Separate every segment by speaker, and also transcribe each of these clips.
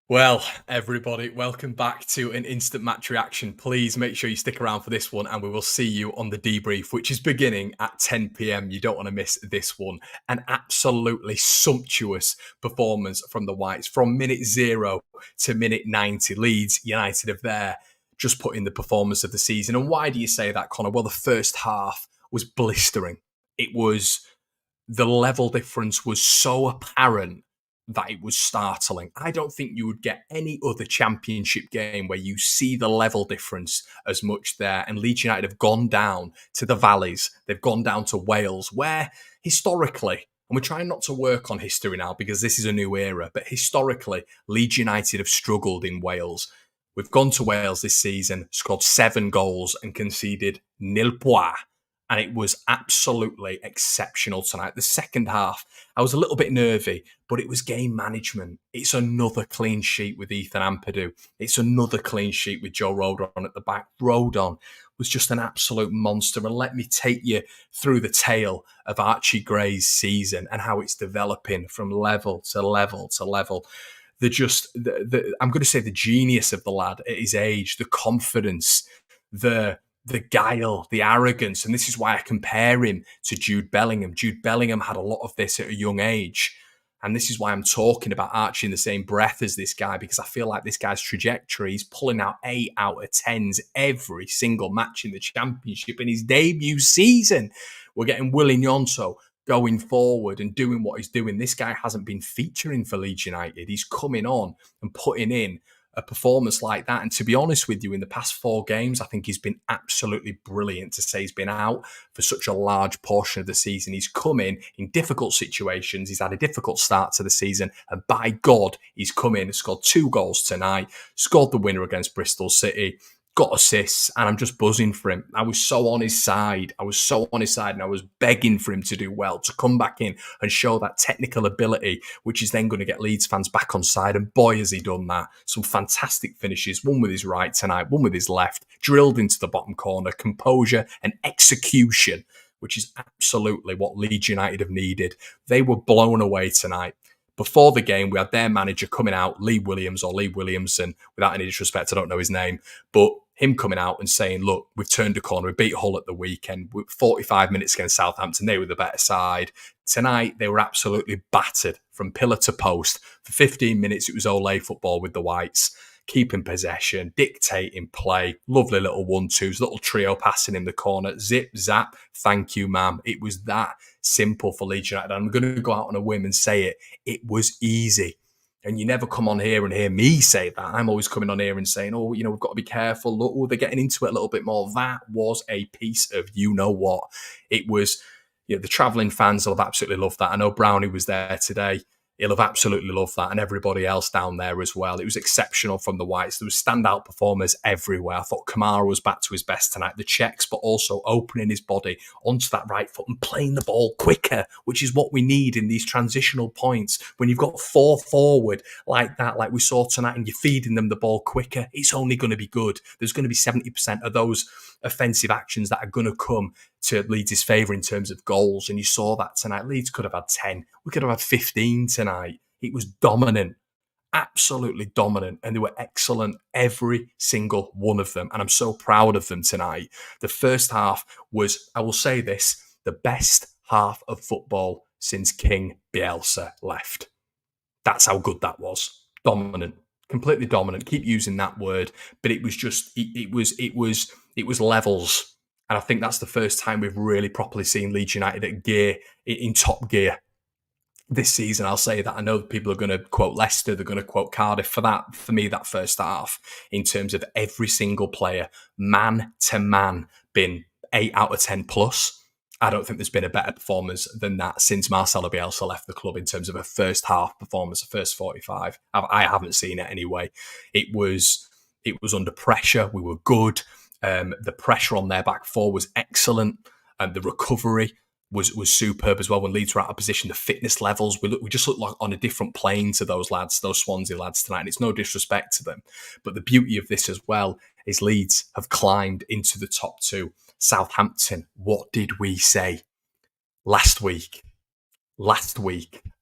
Speaker 1: Well, everybody, welcome back to an instant match reaction. Please make sure you stick around for this one, and we will see you on the debrief, which is beginning at 10 p.m. You don't want to miss this one. An absolutely sumptuous performance from the Whites from minute 0 to minute 90. Leeds United have there just put in the performance of the season. And why do you say that, Connor? Well, the first half was blistering. It was the level difference was so apparent that it was startling. I don't think you would get any other championship game where you see the level difference as much there. And Leeds United have gone down to the valleys. They've gone down to Wales, where historically, and we're trying not to work on history now because this is a new era, but historically, Leeds United have struggled in Wales. We've gone to Wales this season, scored 7 goals and conceded nil points. And it was absolutely exceptional tonight. The second half, I was a little bit nervy, but it was game management. It's another clean sheet with Ethan Ampadu. It's another clean sheet with Joe Rodon at the back. Rodon was just an absolute monster. And let me take you through the tale of Archie Gray's season and how it's developing from level to level to level. I'm going to say the genius of the lad at his age, the confidence, the guile, the arrogance. And this is why I compare him to Jude Bellingham. Jude Bellingham had a lot of this at a young age. And this is why I'm talking about Archie in the same breath as this guy, because I feel like this guy's trajectory, he's pulling out 8 out of 10s every single match in the championship in his debut season. We're getting Willy Gnonto going forward and doing what he's doing. This guy hasn't been featuring for Leeds United. He's coming on and putting in a performance like that. And to be honest with you, in the past 4 games, I think he's been absolutely brilliant. To say he's been out for such a large portion of the season. He's come in difficult situations. He's had a difficult start to the season. And by God, he's come in, scored 2 goals tonight, scored the winner against Bristol City, got assists, and I'm just buzzing for him. I was so on his side. And I was begging for him to do well, to come back in and show that technical ability, which is then going to get Leeds fans back on side. And boy, has he done that. Some fantastic finishes, one with his right tonight, one with his left, drilled into the bottom corner, composure and execution, which is absolutely what Leeds United have needed. They were blown away tonight. Before the game, we had their manager coming out, Lee Williamson, without any disrespect, I don't know his name, but him coming out and saying, look, we've turned a corner. We beat Hull at the weekend. 45 minutes against Southampton. They were the better side. Tonight, they were absolutely battered from pillar to post. For 15 minutes, it was Ole football with the Whites. Keeping possession, dictating play, lovely little 1-2s, little trio passing in the corner, zip, zap, thank you, ma'am. It was that simple for Leeds United. I'm going to go out on a whim and say it was easy. And you never come on here and hear me say that. I'm always coming on here and saying, oh, we've got to be careful. Look, they're getting into it a little bit more. That was a piece of you-know-what. It was, the travelling fans will have absolutely loved that. I know Brownie was there today. He'll have absolutely loved that, and everybody else down there as well. It was exceptional from the Whites. There was standout performers everywhere. I thought Kamara was back to his best tonight. The checks, but also opening his body onto that right foot and playing the ball quicker, which is what we need in these transitional points. When you've got 4 forward like that, like we saw tonight, and you're feeding them the ball quicker, it's only going to be good. There's going to be 70% of those offensive actions that are going to come to Leeds' favour in terms of goals. And you saw that tonight. Leeds could have had 10. We could have had 15 tonight. It was dominant, absolutely dominant. And they were excellent, every single one of them. And I'm so proud of them tonight. The first half was, I will say this, the best half of football since King Bielsa left. That's how good that was. Dominant. Completely dominant. Keep using that word. But it was just, it was levels. And I think that's the first time we've really properly seen Leeds United in top gear this season. I'll say that. I know people are going to quote Leicester, they're going to quote Cardiff for me, that first half, in terms of every single player, man to man, been 8 out of 10 plus. I don't think there's been a better performance than that since Marcelo Bielsa left the club in terms of a first half performance, a first 45. I haven't seen it anyway. It was under pressure. We were good. The pressure on their back four was excellent, and the recovery was superb as well. When Leeds were out of position, the fitness levels, we just looked like on a different plane to those lads, those Swansea lads tonight. And it's no disrespect to them, but the beauty of this as well is Leeds have climbed into the top 2. Southampton, what did we say last week?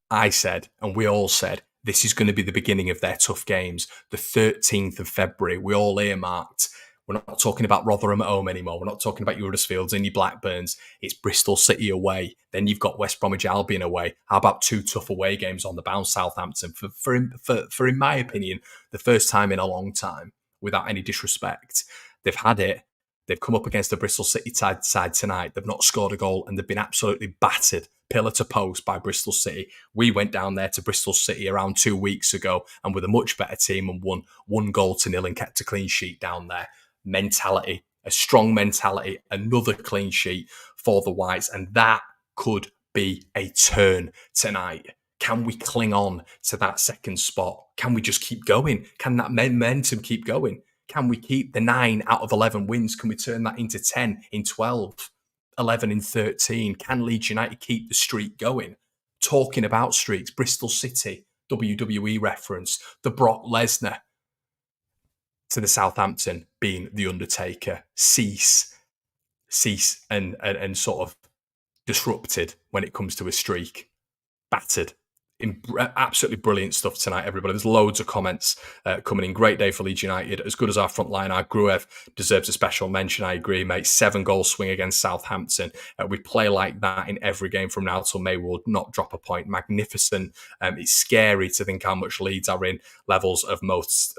Speaker 1: I said, and we all said, this is going to be the beginning of their tough games. The 13th of February, we all earmarked. We're not talking about Rotherham at home anymore. We're not talking about your Huddersfields and your Blackburns. It's Bristol City away. Then you've got West Bromwich Albion away. How about 2 tough away games on the bounce? Southampton, for in my opinion, the first time in a long time, without any disrespect, they've had it. They've come up against the Bristol City side tonight. They've not scored a goal and they've been absolutely battered pillar to post by Bristol City. We went down there to Bristol City around 2 weeks ago and with a much better team and won 1-0 and kept a clean sheet down there. Mentality, a strong mentality, another clean sheet for the Whites, and that could be a turn tonight. Can we cling on to that second spot? Can we just keep going? Can that momentum keep going? Can we keep the 9 out of 11 wins? Can we turn that into 10 in 12, 11 in 13? Can Leeds United keep the streak going? Talking about streaks, Bristol City, WWE reference, the Brock Lesnar to the Southampton being the Undertaker, cease and sort of disrupted when it comes to a streak, battered. Absolutely brilliant stuff tonight, everybody. There's loads of comments coming in. Great day for Leeds United. As good as our front line, our Gruev deserves a special mention. I agree, mate. 7-goal swing against Southampton. We play like that in every game from now till May. We'll not drop a point. Magnificent. It's scary to think how much Leeds are in levels of most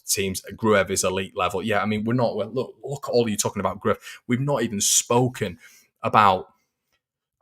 Speaker 1: teams. Gruev is elite level. Yeah, I mean, we're not. Look at all of you talking about Gruev. We've not even spoken about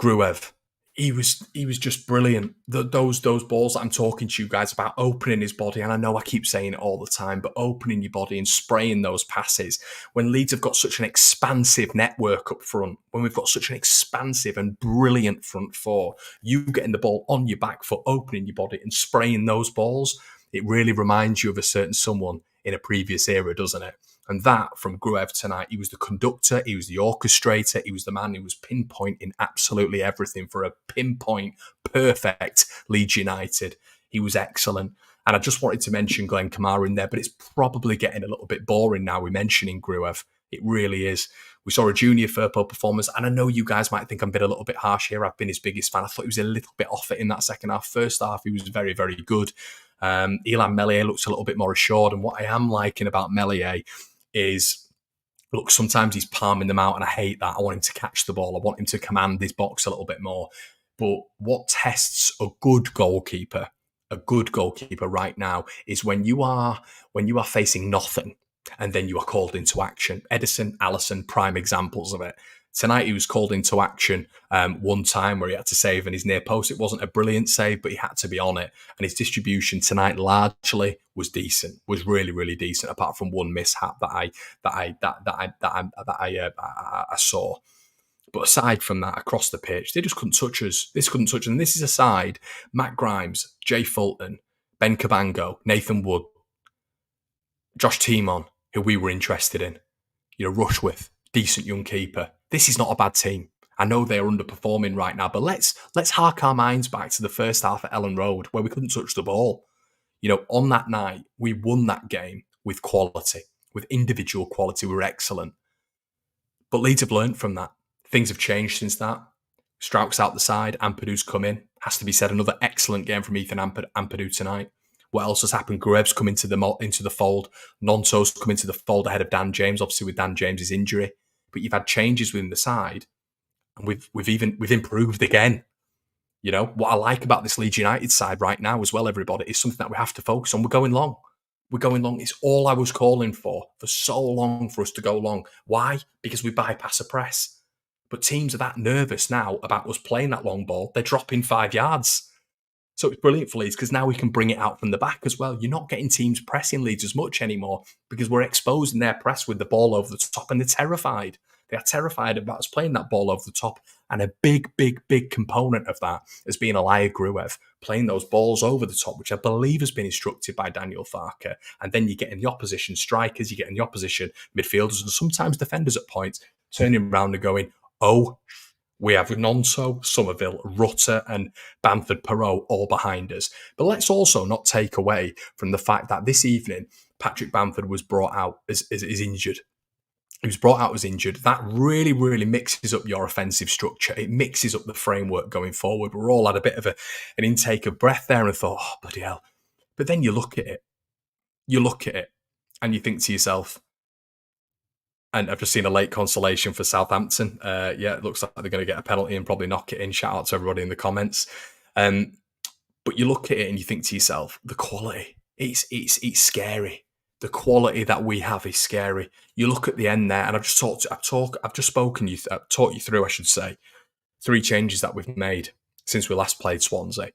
Speaker 1: Gruev. He was just brilliant. Those balls that I'm talking to you guys about, opening his body, and I know I keep saying it all the time, but opening your body and spraying those passes. When Leeds have got such an expansive network up front, when we've got such an expansive and brilliant front four, you getting the ball on your back foot, opening your body and spraying those balls, it really reminds you of a certain someone in a previous era, doesn't it? And that from Gruev tonight, he was the conductor, he was the orchestrator, he was the man who was pinpointing absolutely everything for a pinpoint perfect Leeds United. He was excellent. And I just wanted to mention Glenn Kamara in there, but it's probably getting a little bit boring now we're mentioning Gruev. It really is. We saw a junior Firpo performance, and I know you guys might think I'm being a little bit harsh here. I've been his biggest fan. I thought he was a little bit off it in that second half. First half, he was very, very good. Illan Meslier looks a little bit more assured, and what I am liking about Meslier is, look, sometimes he's palming them out and I hate that. I want him to catch the ball. I want him to command his box a little bit more. But what tests a good goalkeeper right now is when you are facing nothing and then you are called into action. Edison, Alisson, prime examples of it. Tonight he was called into action one time where he had to save in his near post. It wasn't a brilliant save, but he had to be on it. And his distribution tonight largely was decent, was really, really decent, apart from one mishap that I saw. But aside from that, across the pitch, they just couldn't touch us. And this is aside Matt Grimes, Jay Fulton, Ben Cabango, Nathan Wood, Josh Timon, who we were interested in. Rushworth, decent young keeper. This is not a bad team. I know they are underperforming right now, but let's hark our minds back to the first half at Ellen Road where we couldn't touch the ball. On that night, we won that game with quality, with individual quality. We were excellent. But Leeds have learned from that. Things have changed since that. Strauch's out the side. Ampadu's come in. Has to be said, another excellent game from Ethan Ampadu tonight. What else has happened? Gruev's come into the fold. Gnonto's come into the fold ahead of Dan James, obviously with Dan James's injury. But you've had changes within the side, and we've improved again. What I like about this Leeds United side right now as well, everybody, is something that we have to focus on. We're going long. It's all I was calling for so long for us to go long. Why? Because we bypass a press. But teams are that nervous now about us playing that long ball. They're dropping 5 yards. So it's brilliant for Leeds because now we can bring it out from the back as well. You're not getting teams pressing Leeds as much anymore because we're exposing their press with the ball over the top, and they're terrified. They are terrified about us playing that ball over the top. And a big, big, big component of that has been Ilya Gruev playing those balls over the top, which I believe has been instructed by Daniel Farke. And then you get in the opposition strikers, you get in the opposition midfielders, and sometimes defenders at points turning around and going, oh, we have Gnonto, Somerville, Rutter and Bamford Perot all behind us. But let's also not take away from the fact that this evening, Patrick Bamford was brought out as injured. He was brought out as injured. That really, really mixes up your offensive structure. It mixes up the framework going forward. We're all had a bit of an intake of breath there and thought, oh, bloody hell. But then you look at it, and you think to yourself, and I've just seen a late consolation for Southampton. Yeah, it looks like they're going to get a penalty and probably knock it in. Shout out to everybody in the comments. Um, but you look at it and you think to yourself, the quality, it's scary. The quality that we have is scary. You look at the end there, and I've just taught you through, I should say, 3 changes that we've made since we last played Swansea.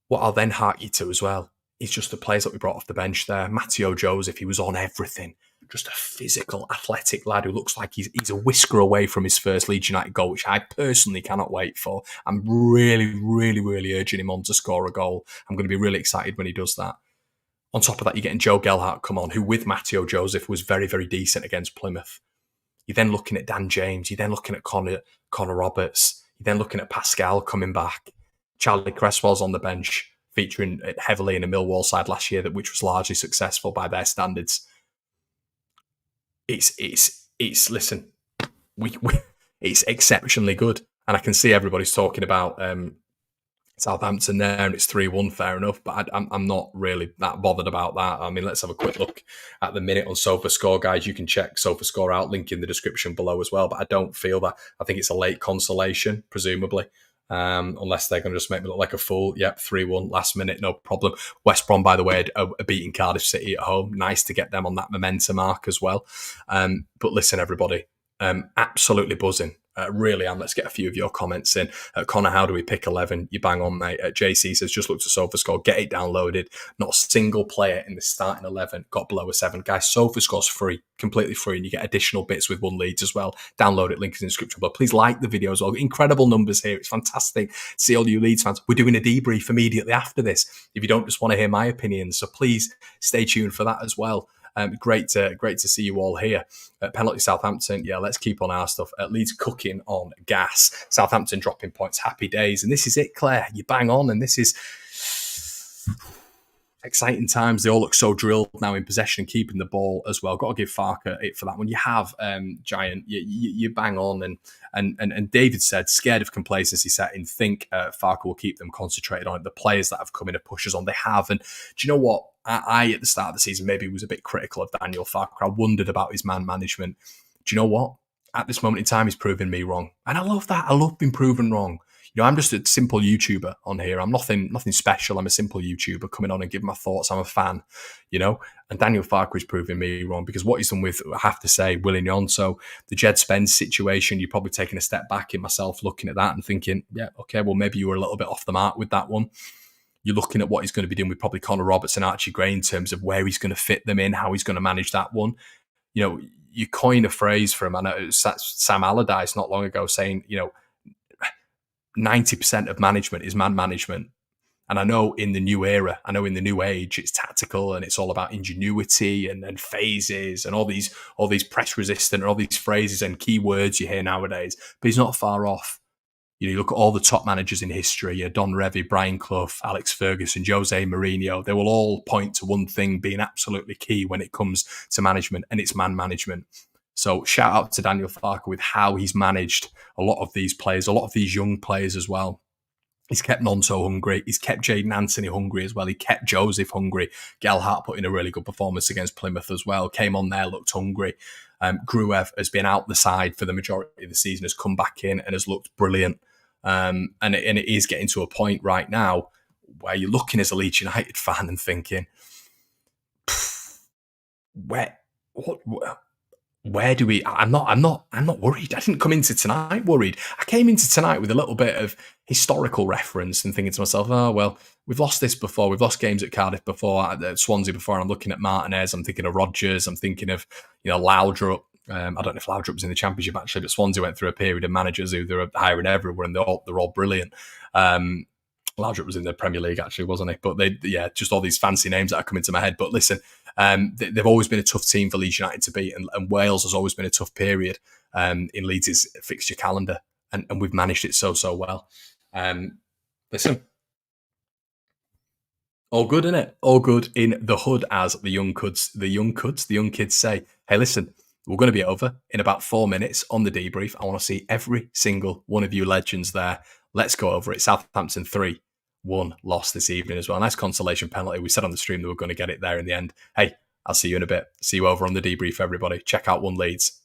Speaker 1: What I'll then hark you to as well is just the players that we brought off the bench there. Matteo Joseph, he was on everything. Just a physical, athletic lad who looks like he's a whisker away from his first Leeds United goal, which I personally cannot wait for. I'm really, really, really urging him on to score a goal. I'm going to be really excited when he does that. On top of that, you're getting Joe Gelhardt come on, who with Matteo Joseph was very, very decent against Plymouth. You're then looking at Dan James. You're then looking at Connor Roberts. You're then looking at Pascal coming back. Charlie Cresswell's on the bench, featuring heavily in a Millwall side last year, which was largely successful by their standards. Listen, it's exceptionally good, and I can see everybody's talking about Southampton there, and it's 3-1, fair enough, but I'm not really that bothered about that. I mean, let's have a quick look at the minute on SofaScore, guys. You can check SofaScore out, link in the description below as well, but I don't feel that. I think it's a late consolation, presumably, unless they're going to just make me look like a fool. Yep, 3-1, last minute, no problem. West Brom, by the way, are beating Cardiff City at home. Nice to get them on that momentum mark as well. But listen, everybody, absolutely buzzing. Really am. Let's get a few of your comments in. Connor, how do we pick 11? You bang on, mate. JC says, just look to SofaScore, get it downloaded. Not a single player in the starting 11 got below a 7. Guys, SofaScore's free, completely free, and you get additional bits with one Leeds as well. Download it, link is in the description below. Please like the video as well. Incredible numbers here. It's fantastic to see all you Leeds fans. We're doing a debrief immediately after this, if you don't just want to hear my opinions. So please stay tuned for that as well. Great to see you all here. Penalty Southampton. Yeah, let's keep on our stuff. Leeds cooking on gas. Southampton dropping points. Happy days. And this is it, Claire. You bang on. And this is exciting times. They all look so drilled now in possession and keeping the ball as well. Got to give Farker it for that one. You have Giant. You bang on. And David said, scared of complacency setting. Think Farker will keep them concentrated on it. The players that have come in to push us on, they have. And do you know what? I, at the start of the season, maybe was a bit critical of Daniel Farker. I wondered about his man management. Do you know what? At this moment in time, he's proving me wrong. And I love that. I love being proven wrong. You know, I'm just a simple YouTuber on here. I'm nothing special. I'm a simple YouTuber coming on and giving my thoughts. I'm a fan, you know. And Daniel Farker is proving me wrong because what he's done with, I have to say, Willy Gnonto, the Jed Spence situation, you're probably taking a step back in myself looking at that and thinking, yeah, okay, well, maybe you were a little bit off the mark with that one. You're looking at what he's going to be doing with probably Connor Roberts and Archie Gray in terms of where he's going to fit them in, how he's going to manage that one. You know, you coined a phrase from, I know, Sam Allardyce not long ago saying, you know, 90% of management is man management. And I know in the new era, I know in the new age, it's tactical and it's all about ingenuity and phases and all these press resistant and all these phrases and keywords you hear nowadays. But he's not far off. You know, you look at all the top managers in history, Don Revie, Brian Clough, Alex Ferguson, Jose Mourinho, they will all point to one thing being absolutely key when it comes to management, and it's man management. So shout out to Daniel Farker with how he's managed a lot of these players, a lot of these young players as well. He's kept Gnonto hungry. He's kept Jaden Anthony hungry as well. He kept Joseph hungry. Gelhardt put in a really good performance against Plymouth as well. Came on there, looked hungry. Gruev has been out the side for the majority of the season, has come back in and has looked brilliant. And it is getting to a point right now where you're looking as a Leeds United fan and thinking, where do we? I'm not worried. I didn't come into tonight worried. I came into tonight with a little bit of historical reference and thinking to myself, oh well, we've lost this before. We've lost games at Cardiff before, at Swansea before. And I'm looking at Martinez. I'm thinking of Rodgers. I'm thinking of Laudrup. I don't know if Laudrup was in the Championship actually, but Swansea went through a period of managers who they're hiring everywhere, and they're all brilliant. Laudrup was in the Premier League actually, wasn't he? But just all these fancy names that are coming to my head. But listen, they've always been a tough team for Leeds United to beat, and Wales has always been a tough period in Leeds' fixture calendar, and we've managed it so well. Listen, all good, innit? All good in the hood, as the young kids say. Hey, listen, We're going to be over in about 4 minutes on the debrief. I want to see every single one of you legends there. Let's go over it. Southampton 3-1 loss this evening as well. Nice consolation penalty. We said on the stream that we're going to get it there in the end. Hey, I'll see you in a bit. See you over on the debrief, everybody. Check out One Leeds.